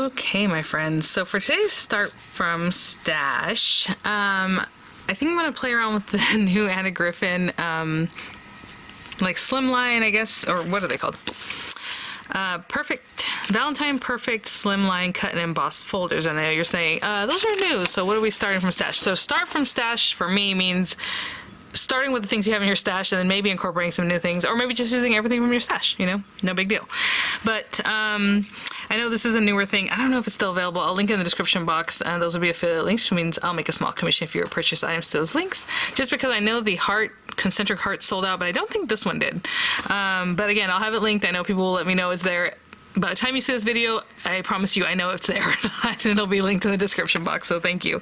Okay, my friends, so for today's start from stash, I think I'm going to play around with the new Anna Griffin, like Slimline, I guess, or what are they called? Perfect, Valentine Perfect Slimline cut and embossed folders. I know you're saying, those are new, so what are we starting from stash? So start from stash for me means starting with the things you have in your stash and then maybe incorporating some new things, or maybe just using everything from your stash, you know, no big deal. But I know this is a newer thing. I don't know if it's still available. I'll link in the description box. Those will be affiliate links, which means I'll make a small commission if you purchase items to those links, just because I know the concentric heart sold out, but I don't think this one did. But again, I'll have it linked. I know people will let me know it's there. By the time you see this video, I promise you I know it's there or not, and it'll be linked in the description box, so thank you.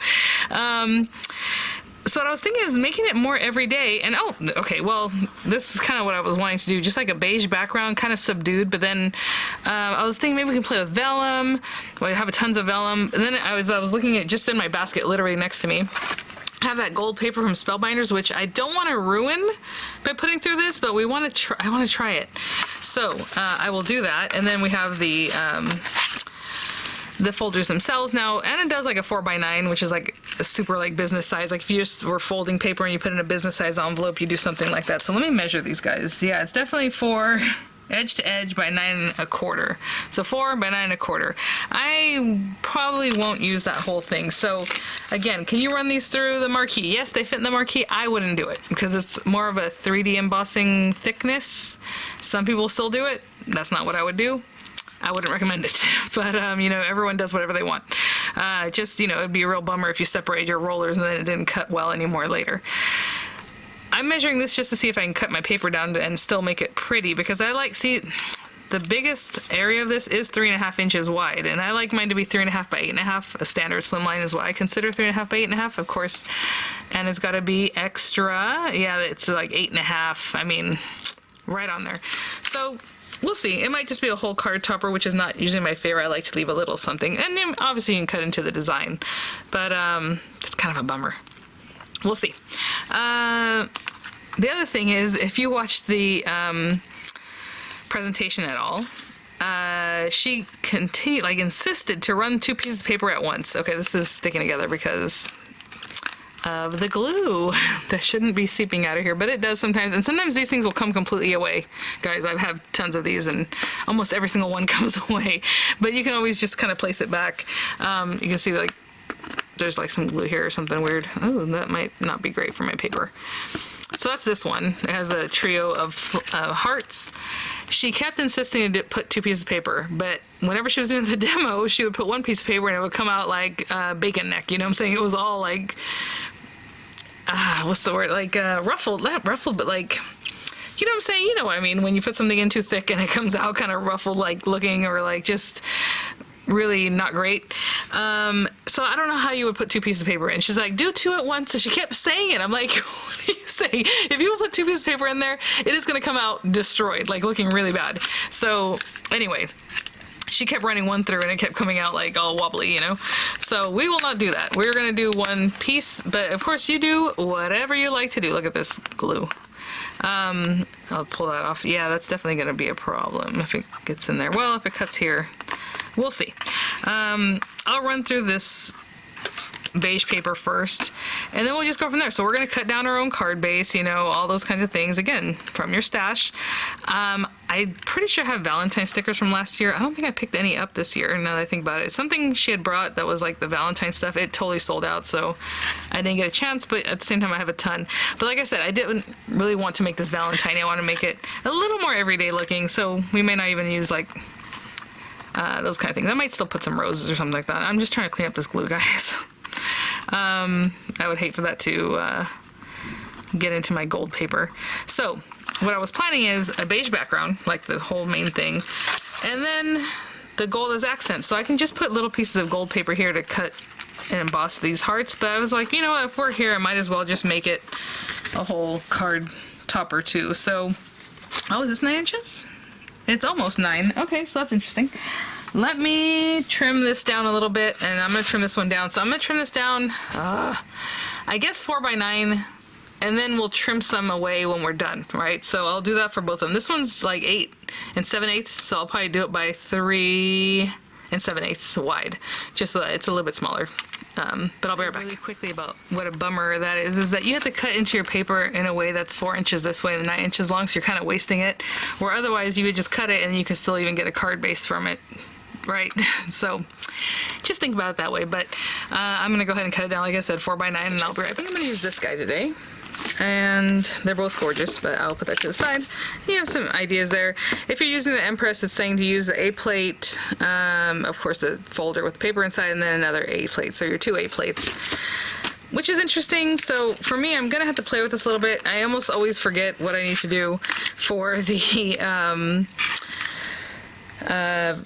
So what I was thinking is making it more everyday, and oh, okay, well, this is kind of what I was wanting to do, just like a beige background, kind of subdued, but then I was thinking maybe we can play with vellum. Well, I have tons of vellum, and then I was looking at, just in my basket, literally next to me, I have that gold paper from Spellbinders, which I don't want to ruin by putting through this, but I want to try it. So I will do that, and then we have the folders themselves. Now, Anna does like a 4x9, which is like a super like business size. Like if you just were folding paper and you put in a business size envelope, you do something like that. So let me measure these guys. Yeah, it's definitely 4 edge to edge by 9.25. So 4 by 9.25. I probably won't use that whole thing. So again, can you run these through the marquee? Yes, they fit in the marquee. I wouldn't do it because it's more of a 3D embossing thickness. Some people still do it. That's not what I would do. I wouldn't recommend it, but you know, everyone does whatever they want. Just, you know, it'd be a real bummer if you separated your rollers and then it didn't cut well anymore later. I'm measuring this just to see if I can cut my paper down and still make it pretty, because I like, see, the biggest area of this is 3.5 inches wide, and I like mine to be 3.5 by 8.5. A standard slimline is what I consider 3.5 by 8.5. Of course, and it's got to be extra. Yeah, it's like 8.5. I mean, right on there. So we'll see. It might just be a whole card topper, which is not usually my favorite. I like to leave a little something. And then obviously you can cut into the design. But it's kind of a bummer. We'll see. The other thing is, if you watched the presentation at all, she insisted to run 2 pieces of paper at once. Okay, this is sticking together because of the glue that shouldn't be seeping out of here, but it does sometimes, and sometimes these things will come completely away. Guys, I've had tons of these and almost every single one comes away, but you can always just kind of place it back. You can see like there's like some glue here or something weird. Oh, that might not be great for my paper. So that's this one. It has the trio of hearts. She kept insisting to put 2 pieces of paper, but whenever she was doing the demo, she would put 1 piece of paper and it would come out like bacon neck. You know what I'm saying? It was all like, what's the word? Like ruffled, not ruffled, but like, you know what I'm saying? You know what I mean? When you put something in too thick and it comes out kind of ruffled, like looking, or like just really not great. So I don't know how you would put 2 pieces of paper in. She's like, do 2 at once. And she kept saying it. I'm like, what are you saying? If you put 2 pieces of paper in there, it is going to come out destroyed, like looking really bad. So anyway, she kept running 1 through and it kept coming out like all wobbly, you know? So we will not do that. We're going to do 1 piece, but of course you do whatever you like to do. Look at this glue. I'll pull that off. Yeah, that's definitely going to be a problem if it gets in there. Well, if it cuts here, we'll see. I'll run through this beige paper first, and then we'll just go from there. So we're going to cut down our own card base, you know, all those kinds of things, again, from your stash. I'm pretty sure I have Valentine stickers from last year. I don't think I picked any up this year, now that I think about it. Something she had brought that was like the Valentine stuff, it totally sold out, so I didn't get a chance, but at the same time I have a ton. But like I said, I didn't really want to make this Valentine. I want to make it a little more everyday looking, so we may not even use like those kind of things. I might still put some roses or something like that. I'm just trying to clean up this glue, guys. I would hate for that to get into my gold paper. So what I was planning is a beige background, like the whole main thing, and then the gold as accents. So I can just put little pieces of gold paper here to cut and emboss these hearts. But I was like, you know what, if we're here, I might as well just make it a whole card topper too. So, oh, is this 9 inches? It's almost 9. Okay, so that's interesting. Let me trim this down a little bit, and I'm going to trim this one down. So I'm going to trim this down, I guess 4 by 9, and then we'll trim some away when we're done, right? So I'll do that for both of them. This one's like 8 7/8, so I'll probably do it by 3 7/8 wide, just so that it's a little bit smaller. But I'll be right back. Really quickly about what a bummer that is that you have to cut into your paper in a way that's 4 inches this way and 9 inches long, so you're kind of wasting it, where otherwise you would just cut it and you can still even get a card base from it, right? So just think about it that way. But I'm gonna go ahead and cut it down, like I said, 4x9, and I'll be right back. I think I'm gonna use this guy today. And they're both gorgeous, but I'll put that to the side. You have some ideas there. If you're using the Empress, it's saying to use the A plate, of course the folder with the paper inside, and then another A plate, so your 2 A plates, which is interesting. So for me, I'm gonna have to play with this a little bit. I almost always forget what I need to do for the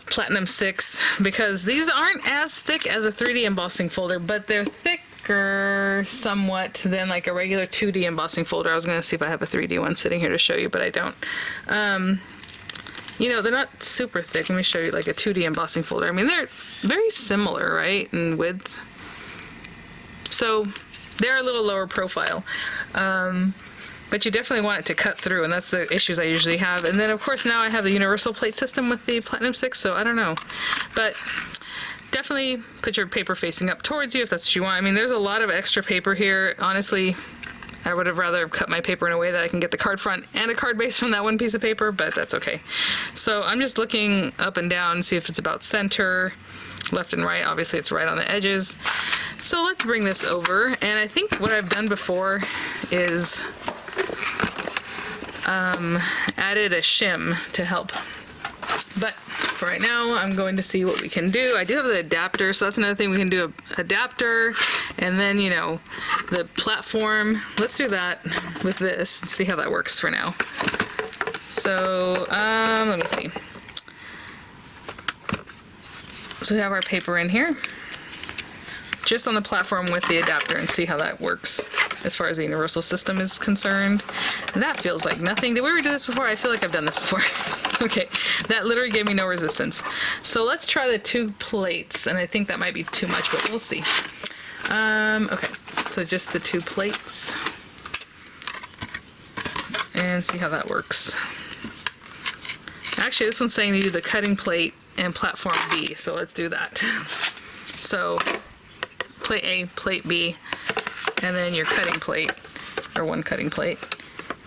Platinum 6, because these aren't as thick as a 3D embossing folder, but they're thicker somewhat than like a regular 2D embossing folder. I was going to see if I have a 3D one sitting here to show you, but I don't. You know, they're not super thick. Let me show you like a 2D embossing folder. I mean, they're very similar, right, in width. So they're a little lower profile. But you definitely want it to cut through, and that's the issues I usually have. And then, of course, now I have the universal plate system with the Platinum 6, so I don't know. But definitely put your paper facing up towards you if that's what you want. I mean, there's a lot of extra paper here. Honestly, I would have rather cut my paper in a way that I can get the card front and a card base from that one piece of paper, but that's okay. So I'm just looking up and down, see if it's about center, left and right. Obviously, it's right on the edges. So let's bring this over, and I think what I've done before is added a shim to help. But for right now, I'm going to see what we can do. I do have the adapter, so that's another thing we can do, a adapter, and then, you know, the platform. Let's do that with this and see how that works for now. So, let me see. So we have our paper in here, just on the platform with the adapter, and see how that works as far as the universal system is concerned. And that feels like nothing. Did we ever do this before? I feel like I've done this before. Okay, that literally gave me no resistance. So let's try the 2 plates, and I think that might be too much, but we'll see. Okay, so just the 2 plates, and see how that works. Actually, this one's saying to do the cutting plate and platform B, so let's do that. So plate A, plate B, and then your cutting plate, or 1 cutting plate,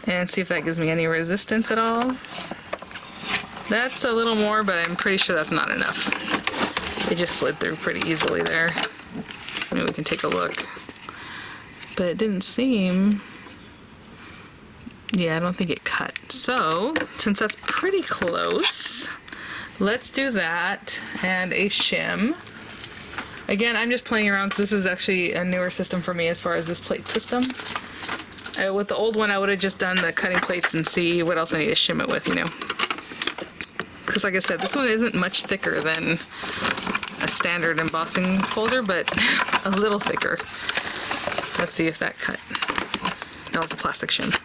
and see if that gives me any resistance at all. That's a little more, but I'm pretty sure that's not enough. It just slid through pretty easily there. Maybe we can take a look. But it didn't seem... Yeah, I don't think it cut. So, since that's pretty close, let's do that and a shim. Again, I'm just playing around because this is actually a newer system for me as far as this plate system. With the old one, I would have just done the cutting plates and see what else I need to shim it with, you know. Because like I said, this one isn't much thicker than a standard embossing folder, but a little thicker. Let's see if that cut. That was a plastic shim.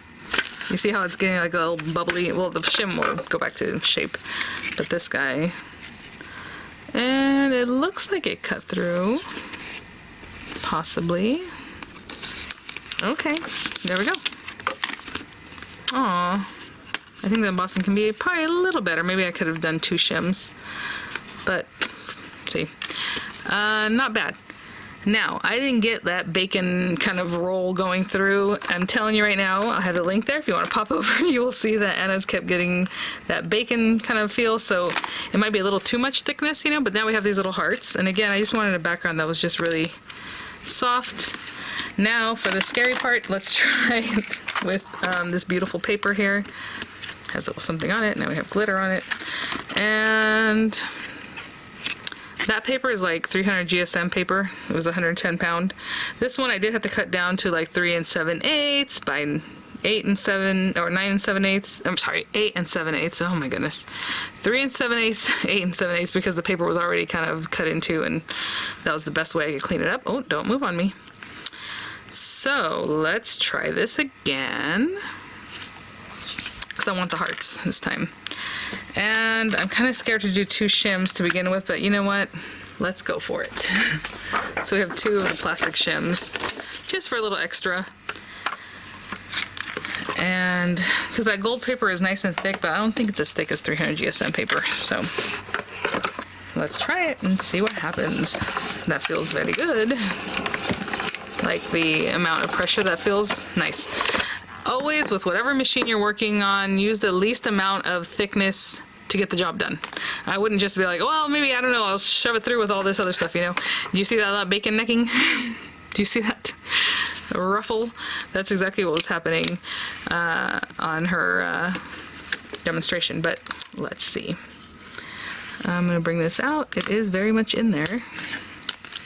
You see how it's getting like a little bubbly? Well, the shim will go back to shape, but this guy, and it looks like it cut through, possibly. Okay, there we go. Aw, I think the embossing can be probably a little better. Maybe I could have done 2 shims, but see, not bad. Now, I didn't get that bacon kind of roll going through. I'm telling you right now, I'll have the link there. If you want to pop over, you will see that Anna's kept getting that bacon kind of feel. So it might be a little too much thickness, you know, but now we have these little hearts. And again, I just wanted a background that was just really soft. Now for the scary part, let's try with this beautiful paper here. Has a little something on it. Now we have glitter on it. And that paper is like 300 GSM paper. It was 110 pound. This one I did have to cut down to like 3 7/8 by 8 7 or 9 7/8. I'm sorry, 8 7/8. Oh my goodness, 3 7/8, 8 7/8, because the paper was already kind of cut into, and that was the best way I could clean it up. Oh, don't move on me. So let's try this again, because I want the hearts this time. And I'm kind of scared to do 2 shims to begin with, but you know what? Let's go for it. So we have 2 of the plastic shims, just for a little extra. And because that gold paper is nice and thick, but I don't think it's as thick as 300 GSM paper. So let's try it and see what happens. That feels very good. Like the amount of pressure that feels nice. Always, with whatever machine you're working on, use the least amount of thickness to get the job done. I wouldn't just be like, well, maybe, I don't know, I'll shove it through with all this other stuff, you know? Do you see that bacon necking? Do you see that? A ruffle? That's exactly what was happening on her demonstration, but let's see. I'm gonna bring this out. It is very much in there.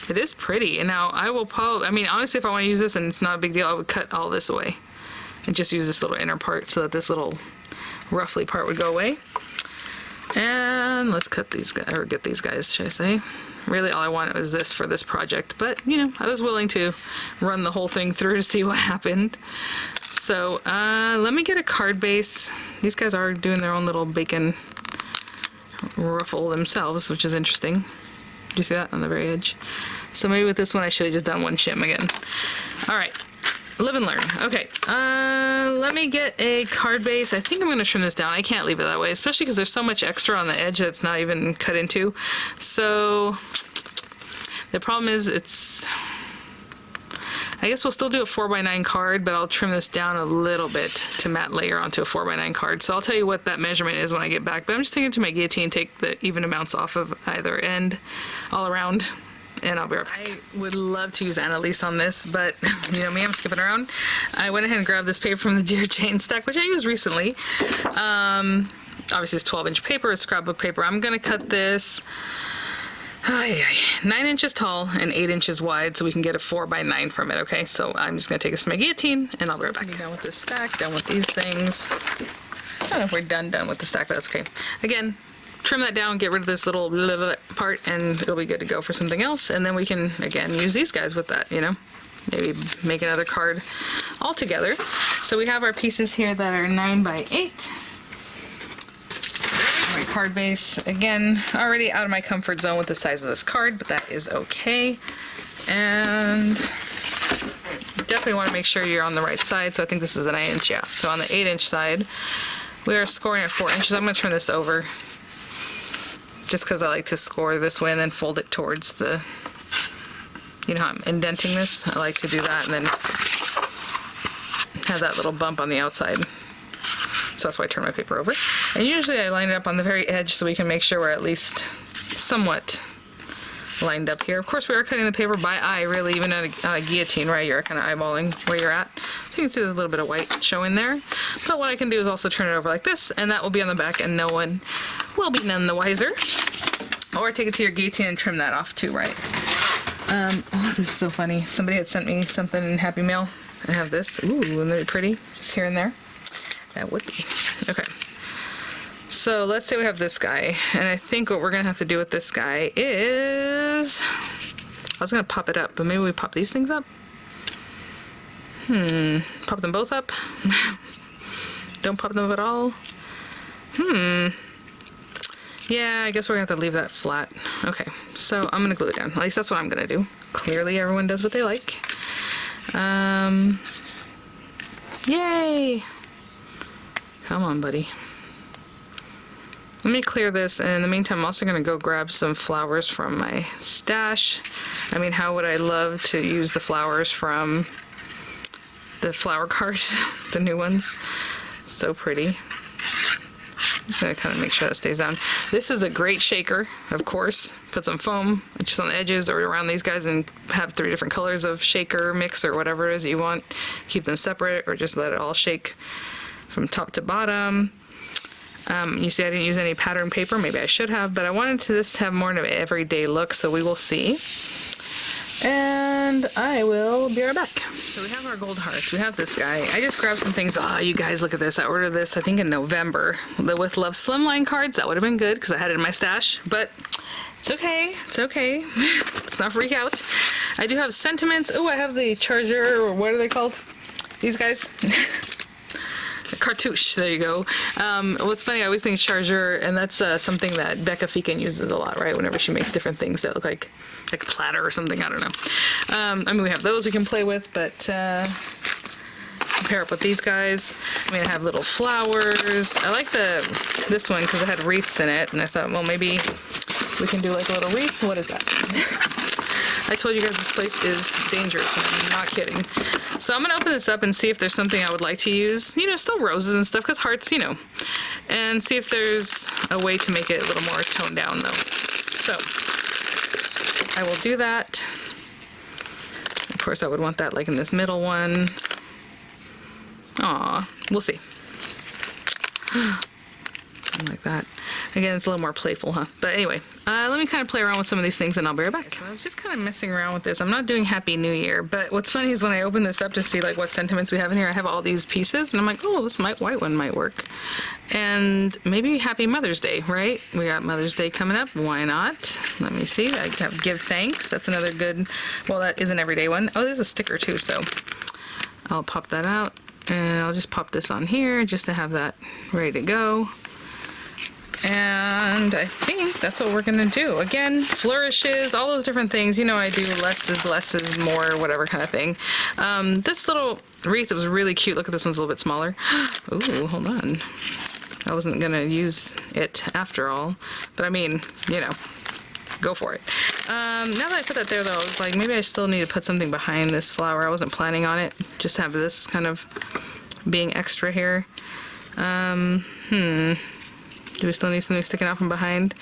It is pretty, and now I will probably, I mean, honestly, if I want to use this and it's not a big deal, I would cut all this away and just use this little inner part so that this little ruffly part would go away. And let's cut these guys, or get these guys, should I say. Really all I wanted was this for this project, but you know, I was willing to run the whole thing through to see what happened. So let me get a card base. These guys are doing their own little bacon ruffle themselves, which is interesting. Do you see that on the very edge? So maybe with this one I should have just done one shim again. All right. Live and learn. Okay, let me get a card base. I think I'm going to trim this down. I can't leave it that way, especially because there's so much extra on the edge that's not even cut into. So the problem is I guess we'll still do a 4x9 card, but I'll trim this down a little bit to matte layer onto a 4x9 card. So I'll tell you what that measurement is when I get back, but I'm just taking it to my guillotine, take the even amounts off of either end all around. And I'll be right back. I would love to use Annalise on this, but you know me, I'm skipping around. I went ahead and grabbed this paper from the Dear Jane stack, which I used recently. Obviously it's 12-inch paper, it's scrapbook paper. I'm gonna cut this 9 inches tall and 8 inches wide so we can get a 4x9 from it, okay? So I'm just gonna take this to my guillotine and I'll be right back. Done with this stack, done with these things. I don't know if we're done with the stack, but that's okay. Again, trim that down, get rid of this little part, and it'll be good to go for something else. And then we can, again, use these guys with that, you know? Maybe make another card all together. So we have our pieces here that are 9x8. My card base, again, already out of my comfort zone with the size of this card, but that is okay. And definitely want to make sure you're on the right side. So I think this is an 9 inch, yeah. So on the 8-inch side, we are scoring at 4 inches. I'm going to turn this over, just because I like to score this way and then fold it towards the, you know how I'm indenting this? I like to do that and then have that little bump on the outside. So that's why I turn my paper over. And usually I line it up on the very edge so we can make sure we're at least somewhat lined up here. Of course we are cutting the paper by eye, really, even on a guillotine, right? You're kind of eyeballing where you're at. So you can see there's a little bit of white showing there. But what I can do is also turn it over like this, and that will be on the back and no one will be none the wiser. Or take it to your guillotine and trim that off too, right? Oh, this is so funny. Somebody had sent me something in Happy Mail. I have this. Ooh, isn't that pretty? Just here and there. That would be. Okay. So let's say we have this guy, and I think what we're gonna have to do with this guy is, I was gonna pop it up, but maybe we pop these things up? Pop them both up? Don't pop them up at all? Yeah, I guess we're gonna have to leave that flat. Okay, so I'm gonna glue it down. At least that's what I'm gonna do. Clearly everyone does what they like. Yay! Come on, buddy. Let me clear this, and in the meantime I'm also going to go grab some flowers from my stash. I mean, how would I love to use the flowers from the flower cards, the new ones. So pretty. I'm just going to kind of make sure that stays down. This is a great shaker, of course. Put some foam just on the edges or around these guys and have 3 different colors of shaker mix or whatever it is that you want. Keep them separate or just let it all shake from top to bottom. You see I didn't use any pattern paper. Maybe I should have, but I wanted to this to have more of an everyday look, so we will see. And I will be right back. So we have our gold hearts. We have this guy. I just grabbed some things. Oh, you guys, look at this. I ordered this, I think, in November. The With Love Slimline cards. That would have been good because I had it in my stash, but it's okay. It's okay. Let's not freak out. I do have sentiments. Oh, I have the charger, or what are they called? These guys. Cartouche, there you go. What's funny, I always think charger, and that's something that Becca Feekin uses a lot, right? Whenever she makes different things that look like a platter or something, I don't know. I mean, we have those we can play with, but pair up with these guys. I mean, I have little flowers. I like this one because it had wreaths in it, and I thought, well, maybe we can do like a little wreath. What is that? I told you guys this place is dangerous, and I'm not kidding. So I'm gonna open this up and see if there's something I would like to use. You know, still roses and stuff, because hearts, you know. And see if there's a way to make it a little more toned down, though. So I will do that. Of course, I would want that like in this middle one. Aw, we'll see. Like that. Again, it's a little more playful, huh? But anyway, let me kind of play around with some of these things and I'll be right back. So I was just kind of messing around with this. I'm not doing Happy New Year, but what's funny is when I open this up to see like what sentiments we have in here, I have all these pieces and I'm like, oh, this white one might work. And maybe Happy Mother's Day, right? We got Mother's Day coming up. Why not? Let me see. I have Give Thanks. That's another good, well, that is an everyday one. Oh, there's a sticker too, so I'll pop that out. And I'll just pop this on here just to have that ready to go. And I think that's what we're gonna do. Again, flourishes, all those different things. You know, I do less is more, whatever kind of thing. This little wreath was really cute. Look at this one's a little bit smaller. Ooh, hold on. I wasn't gonna use it after all, but I mean, you know, go for it. Now that I put that there though, I was like, maybe I still need to put something behind this flower. I wasn't planning on it. Just have this kind of being extra here. Do we still need something sticking out from behind?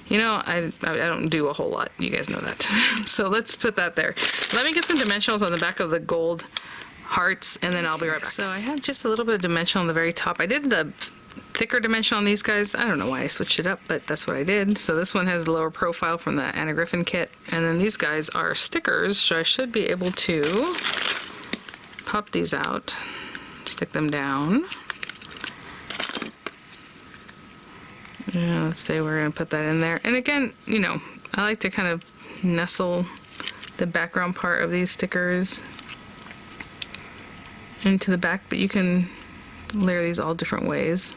You know, I don't do a whole lot. You guys know that. So let's put that there. Let me get some dimensionals on the back of the gold hearts, and then I'll be right back. So I have just a little bit of dimension on the very top. I did the thicker dimension on these guys. I don't know why I switched it up, but that's what I did. So this one has the lower profile from the Anna Griffin kit, and then these guys are stickers, so I should be able to pop these out, stick them down. Yeah, let's say we're going to put that in there. And again, you know, I like to kind of nestle the background part of these stickers into the back, but you can layer these all different ways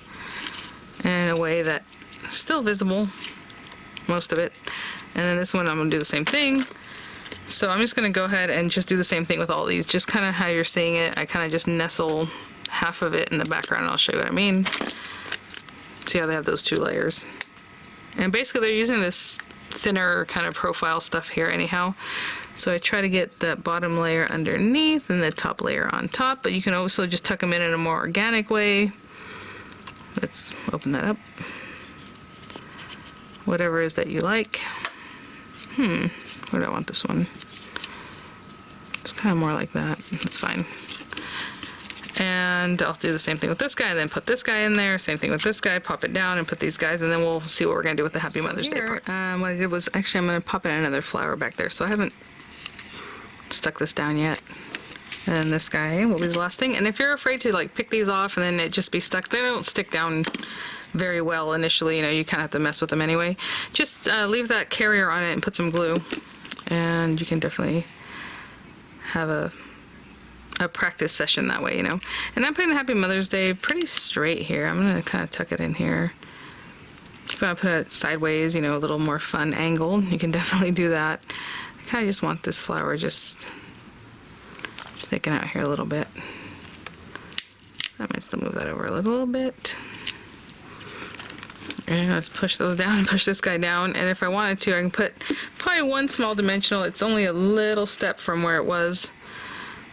and in a way that's still visible, most of it. And then this one I'm going to do the same thing. So I'm just going to go ahead and just do the same thing with all these, just kind of how you're seeing it. I kind of just nestle half of it in the background, and I'll show you what I mean. See how they have those two layers. And basically they're using this thinner kind of profile stuff here anyhow. So I try to get that bottom layer underneath and the top layer on top, but you can also just tuck them in a more organic way. Let's open that up. Whatever it is that you like. Where do I want this one? It's kind of more like that. That's fine. And I'll do the same thing with this guy, and then put this guy in there. Same thing with this guy, pop it down and put these guys, and then we'll see what we're gonna do with the Happy Mother's Day part. What I did was, actually I'm gonna pop in another flower back there, so I haven't stuck this down yet. And this guy will be the last thing. And if you're afraid to like pick these off and then it just be stuck, they don't stick down very well initially, you know, you kind of have to mess with them anyway. Just leave that carrier on it and put some glue, and you can definitely have a practice session that way, you know. And I'm putting the Happy Mother's Day pretty straight here. I'm gonna kind of tuck it in here. If you want to put it sideways, you know, a little more fun angle, you can definitely do that. I kind of just want this flower just sticking out here a little bit. I might still move that over a little bit. And let's push those down and push this guy down. And if I wanted to, I can put probably one small dimensional. It's only a little step from where it was.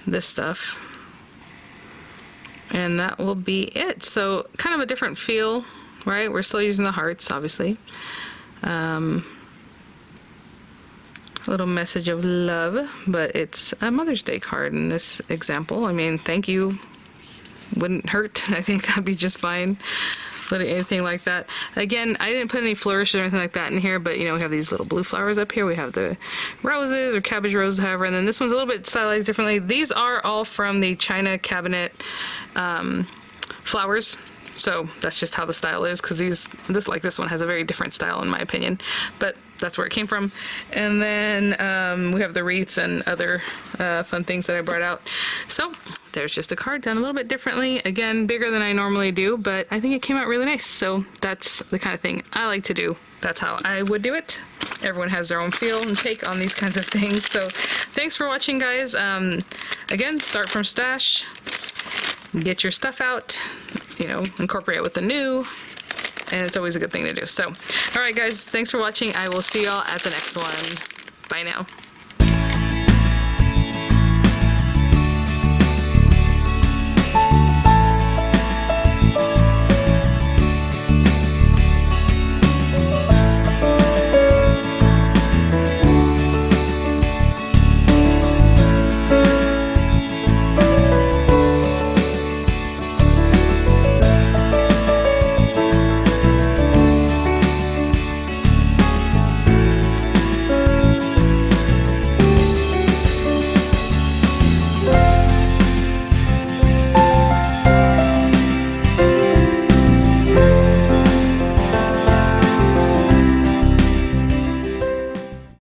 This stuff, and that will be it. So kind of a different feel, right? We're still using the hearts, obviously. A little message of love, but it's a Mother's Day card in this example. I mean, thank you wouldn't hurt. I think that'd be just fine. Anything like that. Again, I didn't put any flourishes or anything like that in here, but you know, we have these little blue flowers up here. We have the roses or cabbage roses, however, and then this one's a little bit stylized differently. These are all from the China cabinet flowers. So that's just how the style is, because this one has a very different style in my opinion, but that's where it came from. And then we have the wreaths and other fun things that I brought out. So there's just a card done a little bit differently. Again, bigger than I normally do, but I think it came out really nice. So that's the kind of thing I like to do. That's how I would do it. Everyone has their own feel and take on these kinds of things. So thanks for watching, guys. Again, start from stash. Get your stuff out, you know, incorporate it with the new, and it's always a good thing to do. So, all right, guys, thanks for watching. I will see y'all at the next one. Bye now.